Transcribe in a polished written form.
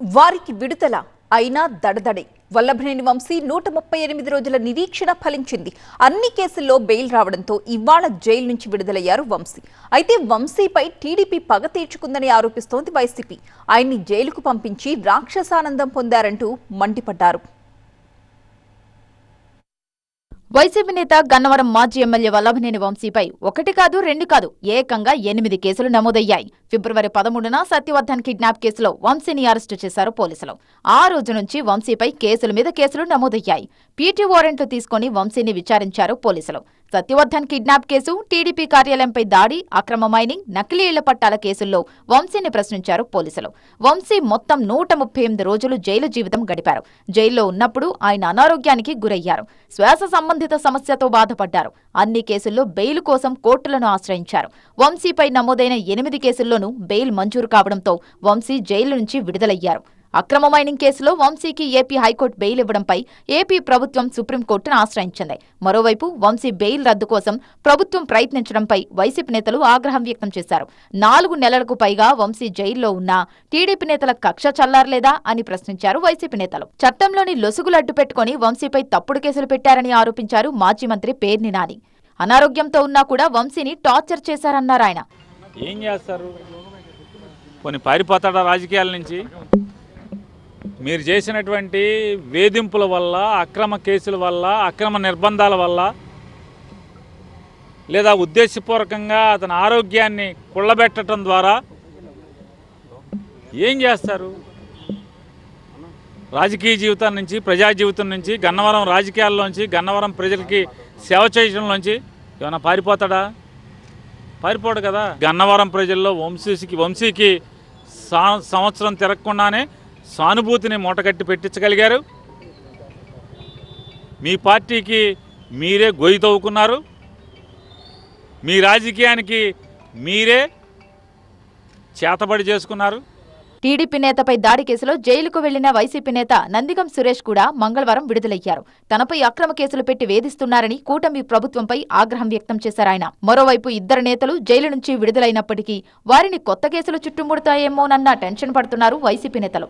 వారికి విడుదల అయినా దడదడే. వల్లభనేని వంశీ 138 రోజుల నిరీక్షణ ఫలించింది. అన్ని కేసుల్లో బెయిల్ రావడంతో ఇవాళ జైలు నుంచి విడుదలయ్యారు వంశీ. అయితే వంశీపై టీడీపీ పగ తీర్చుకుందని ఆరోపిస్తోంది వైసీపీ. ఆయన్ని జైలుకు పంపించి రాక్షసానందం పొందారంటూ మండిపడ్డారు. వైసీపీ నేత గన్నవరం మాజీ ఎమ్మెల్యే వల్లభనేని వంశీపై 1 కాదు 2 కాదు ఏకంగా 8 కేసులు నమోదయ్యాయి. ఫిబ్రవరి 13న సత్యవర్ధన్ కిడ్నాప్ కేసులో వంశీని అరెస్టు చేశారు పోలీసులు. ఆ రోజు నుంచి వంశీపై కేసుల మీద కేసులు నమోదయ్యాయి. పీటీ వారెంట్లు తీసుకుని వంశీని విచారించారు పోలీసులు. సత్యవర్ధన్ కిడ్నాప్ కేసు, టీడీపీ కార్యాలయంపై దాడి, అక్రమ మైనింగ్, నకిలీ ఇళ్ల పట్టాల కేసుల్లో వంశీని ప్రశ్నించారు పోలీసులు. వంశీ మొత్తం 138 రోజులు జైలు జీవితం గడిపారు. జైల్లో ఉన్నప్పుడు ఆయన అనారోగ్యానికి గురయ్యారు. శ్వాస సంబంధిత సమస్యతో బాధపడ్డారు. అన్ని కేసుల్లో బెయిల్ కోసం కోర్టులను ఆశ్రయించారు. వంశీపై నమోదైన 8 కేసుల్లోనూ బెయిల్ మంజూరు కావడంతో వంశీ జైలు నుంచి విడుదలయ్యారు. అక్రమ మైనింగ్ కేసులో వంశీకి ఏపీ హైకోర్టు బెయిల్ ఇవ్వడంపై ఏపీ ప్రభుత్వం సుప్రీంకోర్టును ఆశ్రయించింది. మరోవైపు వంశీ బెయిల్ రద్దు కోసం ప్రభుత్వం ప్రయత్నించడంపై వైసీపీ నేతలు ఆగ్రహం వ్యక్తం చేశారు. 4 నెలలకు పైగా వంశీ జైల్లో ఉన్నా టీడీపీ నేతల కక్ష చల్లారలేదా అని ప్రశ్నించారు వైసీపీ నేతలు. చట్టంలోని లొసుగులు అడ్డుపెట్టుకుని వంశీపై తప్పుడు కేసులు పెట్టారని ఆరోపించారు మాజీ మంత్రి పేర్ని నాని. అనారోగ్యంతో ఉన్నా కూడా వంశీని టార్చర్ చేశారన్నారు ఆయన. ఏం చేస్తారు? కొన్ని పారిపోతాడా రాజకీయాల నుంచి? మీరు చేసినటువంటి వేధింపుల వల్ల, అక్రమ కేసుల వల్ల, అక్రమ నిర్బంధాల వల్ల, లేదా ఉద్దేశపూర్వకంగా అతని ఆరోగ్యాన్ని కుళ్ళబెట్టడం ద్వారా ఏం చేస్తారు? రాజకీయ జీవితం నుంచి, ప్రజా జీవితం నుంచి, గన్నవరం రాజకీయాల్లోంచి, గన్నవరం ప్రజలకి సేవ చేయడంలోంచి ఏమైనా పారిపోతాడా? పారిపోడు కదా. గన్నవరం ప్రజల్లో వంశీకి సంవత్సరం తిరగకుండానే సానుభూతిని మూటగట్టి పెట్టించగలిగారు. మీ పార్టీకి మీరే గొయ్యి తవ్వుకున్నారు. మీ రాజకీయానికి మీరే చేతబడి చేసుకున్నారు. టీడీపీ నేతపై దాడి కేసులో జైలుకు వెళ్లిన వైసీపీ నేత నందిగం సురేష్ కూడా మంగళవారం విడుదలయ్యారు. తనపై అక్రమ కేసులు పెట్టి వేధిస్తున్నారని కూటమి ప్రభుత్వంపై ఆగ్రహం వ్యక్తం చేశారాయన. మరోవైపు 2 నేతలు జైలు నుంచి విడుదలైనప్పటికీ వారిని కొత్త కేసులు చుట్టుముడతాయేమోనన్న టెన్షన్ పడుతున్నారు వైసీపీ నేతలు.